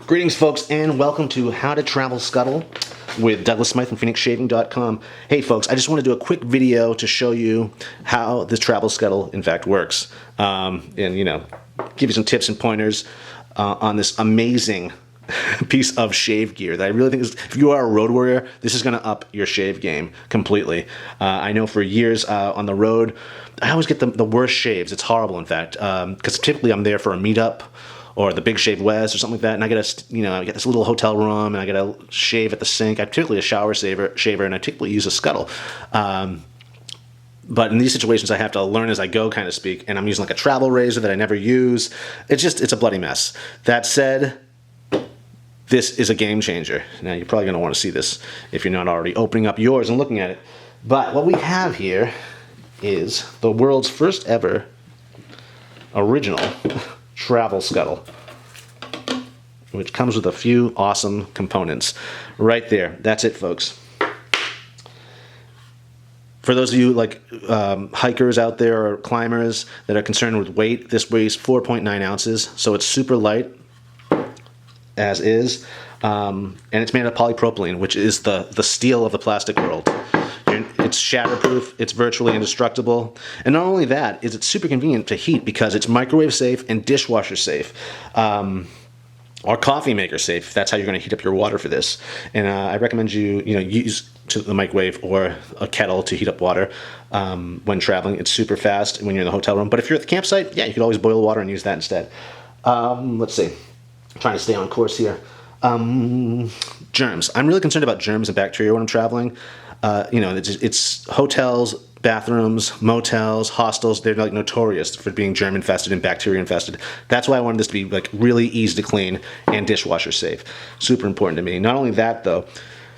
Greetings, folks, and welcome to How to Travel Scuttle with Douglas Smythe from PhoenixShaving.com. Hey, folks, I just want to do a quick video to show you how this travel scuttle, in fact, works. And, give you some tips and pointers on this amazing piece of shave gear that I really think is, if you are a road warrior, this is going to up your shave game completely. I know for years on the road, I always get the worst shaves. It's horrible, in fact, because typically I'm there for a meetup or the Big Shave West or something like that, and I get this little hotel room, and I get to shave at the sink. I typically a shower shaver, and I typically use a Scuttle. But in these situations, I have to learn as I go, kind of speak, and I'm using like a travel razor that I never use. It's a bloody mess. That said, this is a game changer. Now, you're probably going to want to see this if you're not already opening up yours and looking at it. But what we have here is the world's first ever original travel scuttle, which comes with a few awesome components. Right there. That's it, folks. For those of you like hikers out there or climbers that are concerned with weight, this weighs 4.9 ounces, so it's super light, as is, and it's made of polypropylene, which is the steel of the plastic world. It's shatterproof, it's virtually indestructible, and not only that, is it's super convenient to heat because it's microwave safe and dishwasher safe, or coffee maker safe, if that's how you're going to heat up your water for this. And I recommend you use the microwave or a kettle to heat up water when traveling. It's super fast when you're in the hotel room, but if you're at the campsite, yeah, you could always boil water and use that instead. Let's see, I'm trying to stay on course here. Germs. I'm really concerned about germs and bacteria when I'm traveling. It's hotels, bathrooms, motels, hostels. They're like notorious for being germ infested and bacteria infested. That's why I wanted this to be like really easy to clean and dishwasher safe. Super important to me. Not only that though,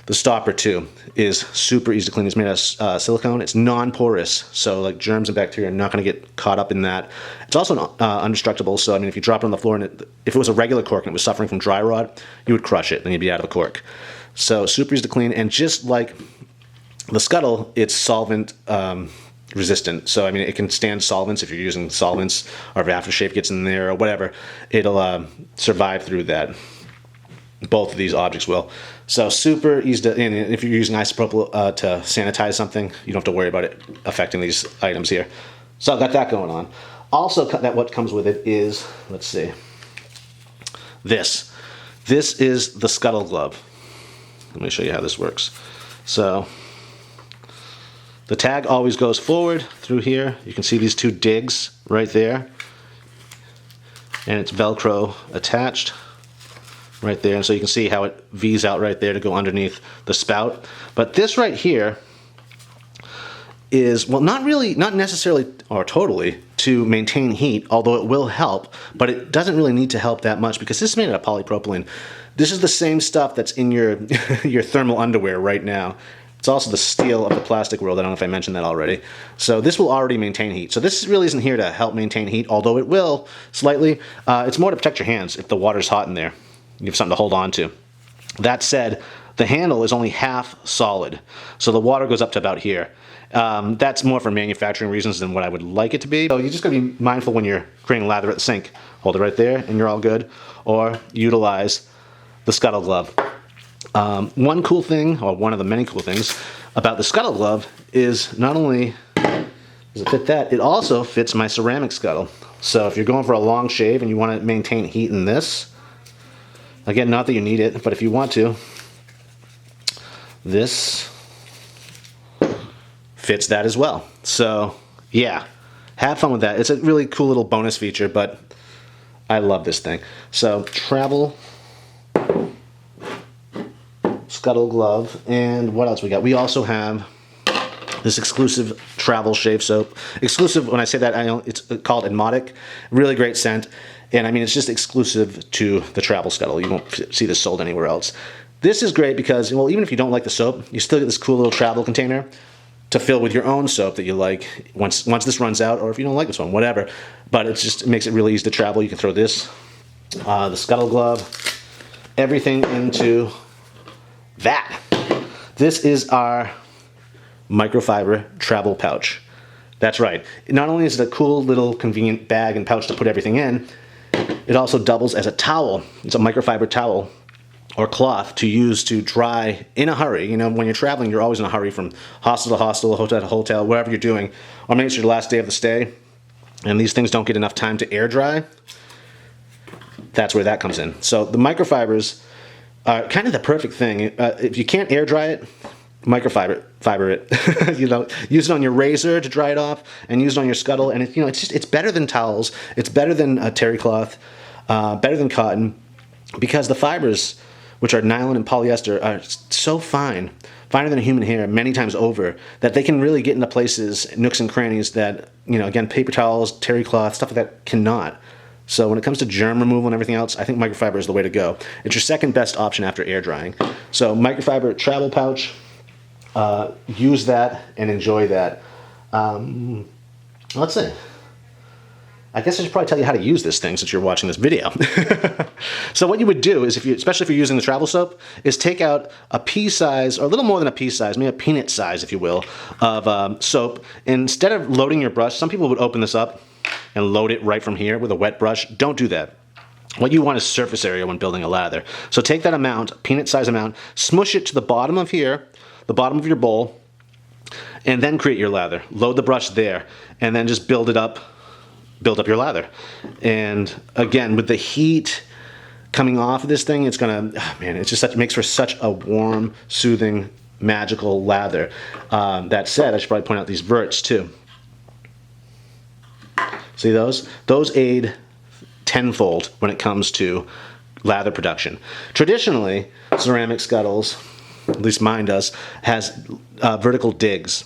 the stopper too is super easy to clean. It's made of silicone. It's non-porous, so like germs and bacteria are not going to get caught up in that. It's also indestructible, so I mean if you drop it on the floor and if it was a regular cork and it was suffering from dry rot, you would crush it and you'd be out of a cork. So super easy to clean, and just like the Scuttle, it's solvent resistant. So I mean, it can stand solvents if you're using solvents, or if aftershave gets in there or whatever, it'll survive through that. Both of these objects will. So super easy to, and if you're using isopropyl to sanitize something, you don't have to worry about it affecting these items here. So I've got that going on. Also, what comes with it is, let's see, this. This is the Scuttle glove. Let me show you how this works. So the tag always goes forward through here. You can see these two digs right there. And it's Velcro attached right there. And so you can see how it V's out right there to go underneath the spout. But this right here is, well, not necessarily or totally to maintain heat, although it will help, but it doesn't really need to help that much because this is made out of polypropylene. This is the same stuff that's in your your thermal underwear right now. It's also the steel of the plastic world. I don't know if I mentioned that already. So this will already maintain heat. So this really isn't here to help maintain heat, although it will slightly. It's more to protect your hands if the water's hot in there. You have something to hold on to. That said, the handle is only half solid, so the water goes up to about here. That's more for manufacturing reasons than what I would like it to be. So you just gotta be mindful when you're creating lather at the sink. Hold it right there and you're all good. Or utilize the Scuttle glove. One cool thing, or one of the many cool things about the Scuttle glove is not only does it fit that, it also fits my ceramic Scuttle. So if you're going for a long shave and you want to maintain heat in this, again, not that you need it, but if you want to, this fits that as well. So yeah, have fun with that. It's a really cool little bonus feature, but I love this thing. So travel Scuttle glove, and what else we got? We also have this exclusive travel shave soap. Exclusive, when I say that, I know it's called Admotic. Really great scent, and I mean it's just exclusive to the travel Scuttle. You won't see this sold anywhere else. This is great because, well, even if you don't like the soap, you still get this cool little travel container to fill with your own soap that you like once this runs out, or if you don't like this one, whatever. But it makes it really easy to travel. You can throw this, the Scuttle glove, everything into that. This is our microfiber travel pouch. That's right. Not only is it a cool little convenient bag and pouch to put everything in, It also doubles as a towel. It's a microfiber towel or cloth to use to dry in a hurry. You know, when you're traveling, you're always in a hurry from hostel to hostel, hotel to hotel, wherever you're doing. Or maybe it's your last day of the stay, and these things don't get enough time to air dry. That's where that comes in. So the microfibers are kind of the perfect thing. If you can't air dry it, microfiber it. You know, use it on your razor to dry it off, and use it on your Scuttle. And you know, it's better than towels. It's better than terry cloth, better than cotton, because the fibers, which are nylon and polyester, are so fine, finer than a human hair, many times over, that they can really get into places, nooks and crannies that, you know, again, paper towels, terry cloth, stuff like that cannot. So when it comes to germ removal and everything else, I think microfiber is the way to go. It's your second best option after air drying. So microfiber travel pouch, use that and enjoy that. Let's see. I guess I should probably tell you how to use this thing since you're watching this video. So what you would do is, especially if you're using the travel soap, is take out a pea size, or a little more than a pea size, maybe a peanut size, if you will, of soap. Instead of loading your brush, some people would open this up and load it right from here with a wet brush. Don't do that. What you want is surface area when building a lather. So take that amount, peanut size amount, smush it to the bottom of here, the bottom of your bowl, and then create your lather. Load the brush there, and then just build up your lather. And again, with the heat coming off of this thing, it's gonna, oh man, it's just such, it makes for such a warm, soothing, magical lather. That said, I should probably point out these verts too. See those? Those aid tenfold when it comes to lather production. Traditionally, ceramic scuttles, at least mine does, has vertical digs.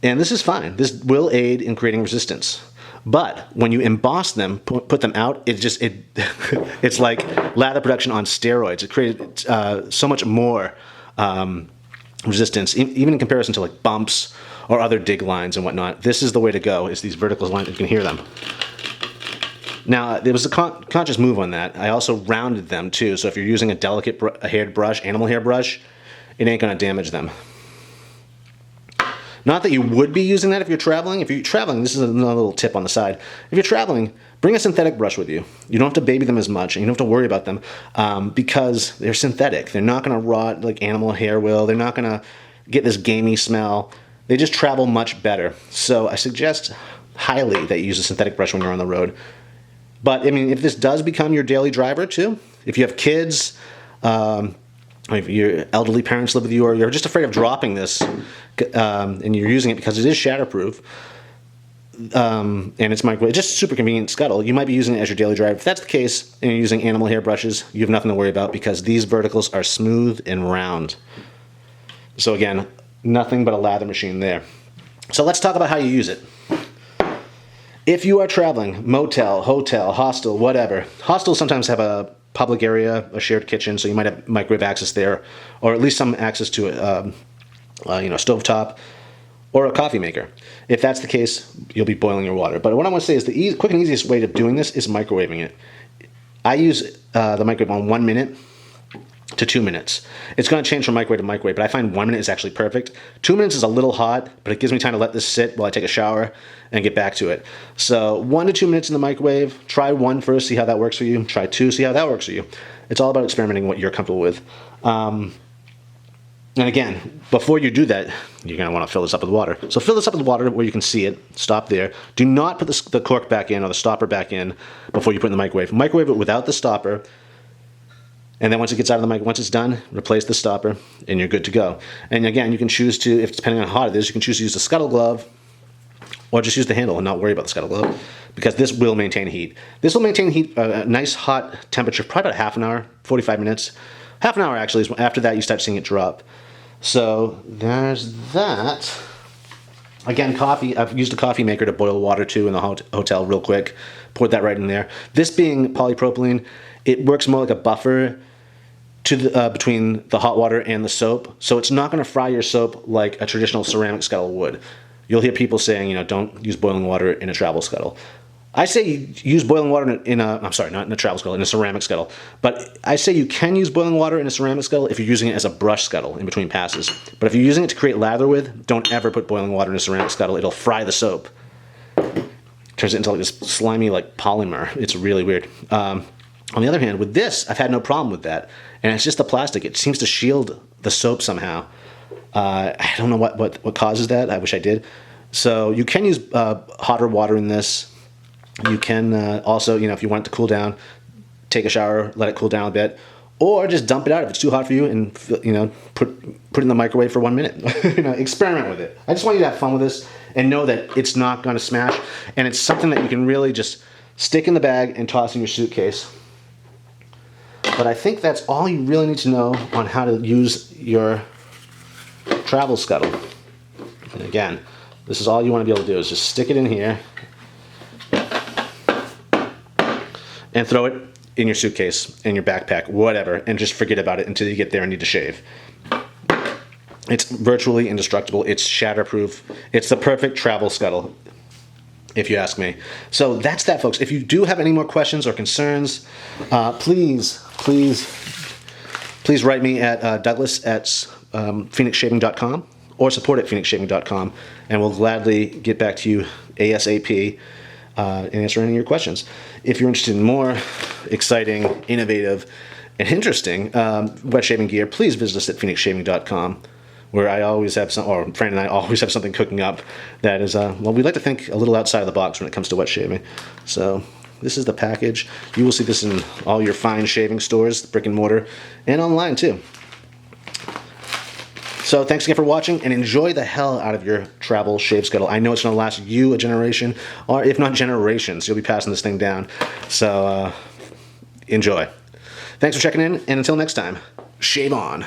And this is fine. This will aid in creating resistance. But when you emboss them, put them out, it's like lather production on steroids. It creates so much more resistance, even in comparison to like bumps or other dig lines and whatnot. This is the way to go, is these vertical lines. You can hear them. Now, there was a conscious move on that. I also rounded them too, so if you're using a delicate haired brush, animal hair brush, it ain't gonna damage them. Not that you would be using that if you're traveling. If you're traveling, this is another little tip on the side. If you're traveling, bring a synthetic brush with you. You don't have to baby them as much, and you don't have to worry about them because they're synthetic. They're not gonna rot like animal hair will. They're not gonna get this gamey smell. They just travel much better. So I suggest highly that you use a synthetic brush when you're on the road. But I mean, if this does become your daily driver too, if you have kids, if your elderly parents live with you, or you're just afraid of dropping this, and you're using it because it is shatterproof, and it's microwave, it's just super convenient Scuttle, you might be using it as your daily driver. If that's the case, and you're using animal hair brushes, you have nothing to worry about because these verticals are smooth and round. So again, nothing but a lather machine there. So let's talk about how you use it. If you are traveling, motel, hotel, hostel, whatever. Hostels sometimes have a public area, a shared kitchen, so you might have microwave access there, or at least some access to a stovetop or a coffee maker. If that's the case, you'll be boiling your water. But what I want to say is the quick and easiest way of doing this is microwaving it. I use the microwave on 1 minute to 2 minutes. It's going to change from microwave to microwave, but I find 1 minute is actually perfect. 2 minutes is a little hot, but it gives me time to let this sit while I take a shower and get back to it. So 1 to 2 minutes in the microwave. Try 1 first, see how that works for you. Try 2, see how that works for you. It's all about experimenting what you're comfortable with. And again, before you do that, you're going to want to fill this up with water. So fill this up with water where you can see it. Stop there. Do not put the cork back in or the stopper back in before you put it in the microwave. Microwave it without the stopper. And then once it gets out of the mic, once it's done, replace the stopper, and you're good to go. And again, you can choose to, if depending on how hot it is, you can choose to use the Scuttle glove, or just use the handle and not worry about the Scuttle glove, because this will maintain heat. This will maintain heat, a nice hot temperature, probably about half an hour, 45 minutes. Half an hour actually is after that you start seeing it drop. So there's that. Again, coffee, I've used a coffee maker to boil water too in the hotel real quick. Poured that right in there. This being polypropylene, it works more like a buffer to the, between the hot water and the soap. So it's not going to fry your soap like a traditional ceramic scuttle would. You'll hear people saying, you know, don't use boiling water in a travel scuttle. I say use boiling water in a, I'm sorry, not in a travel scuttle, in a ceramic scuttle. But I say you can use boiling water in a ceramic scuttle if you're using it as a brush scuttle in between passes. But if you're using it to create lather with, don't ever put boiling water in a ceramic scuttle. It'll fry the soap. turns it into like this slimy like polymer. It's really weird. On the other hand, with this, I've had no problem with that. And it's just the plastic. It seems to shield the soap somehow. I don't know what causes that. I wish I did. So you can use hotter water in this. You can also, if you want it to cool down, take a shower, let it cool down a bit, or just dump it out if it's too hot for you, and put it in the microwave for 1 minute. Experiment with it. I just want you to have fun with this and know that it's not going to smash, and it's something that you can really just stick in the bag and toss in your suitcase. But I think that's all you really need to know on how to use your travel scuttle. And again, this is all you want to be able to do is just stick it in here and throw it in your suitcase, in your backpack, whatever, and just forget about it until you get there and need to shave. It's virtually indestructible. It's shatterproof. It's the perfect travel scuttle, if you ask me. So that's that, folks. If you do have any more questions or concerns, please write me at douglas@phoenixshaving.com or support@phoenixshaving.com, and we'll gladly get back to you ASAP and answer any of your questions. If you're interested in more exciting, innovative, and interesting wet shaving gear, please visit us at phoenixshaving.com, where I always have Fran and I always have something cooking up that is, we like to think a little outside of the box when it comes to wet shaving. So this is the package. You will see this in all your fine shaving stores, brick and mortar, and online too. So thanks again for watching, and enjoy the hell out of your travel shave scuttle. I know it's going to last you a generation, or if not generations. You'll be passing this thing down. So enjoy. Thanks for checking in, and until next time, shave on.